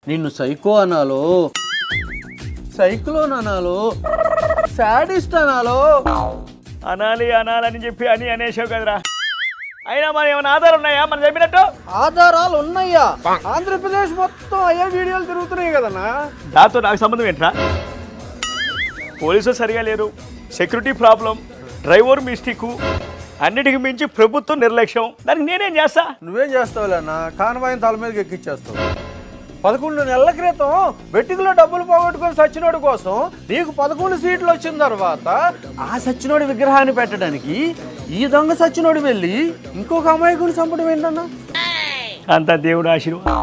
నిన్ను psycho అనాలో, cyclone అనాలో, sadist అనాలో? అనాలని చెప్పి అనేసావు కదరా. అయినా మరి ఏమైనా ఆధారాలు ఉన్నాయా మనం చెప్పినట్టు? ఆధారాలు ఉన్నాయా? ఆంధ్రప్రదేశ్ మొత్తం అయ్యే వీడియోలు తిరుగుతున్నాయి కదన్నా. దాంతో నాకు సంబంధం ఏంట్రా? పోలీసులు సరిగా లేరు, సెక్యూరిటీ ప్రాబ్లం, డ్రైవర్ మిస్టేకు, అన్నిటికి మించి ప్రభుత్వం నిర్లక్ష్యం. దానికి నేనేం చేస్తా? నువ్వేం చేస్తావులే అన్న, కాన్వాయిని తల మీదకి ఎక్కిచ్చేస్తావు. 11 నెలల క్రితం బెట్టింగ్లో డబ్బులు పోగొట్టుకొని సచ్చినోడి కోసం నీకు 11 సీట్లు వచ్చిన తర్వాత ఆ సచ్చినోడి విగ్రహాన్ని పెట్టడానికి ఈ దొంగ సచ్చినోడి వెళ్ళి ఇంకొక అమాయకుని చంపడం ఏంటన్నా? అంత దేవుడు ఆశీర్వాదం.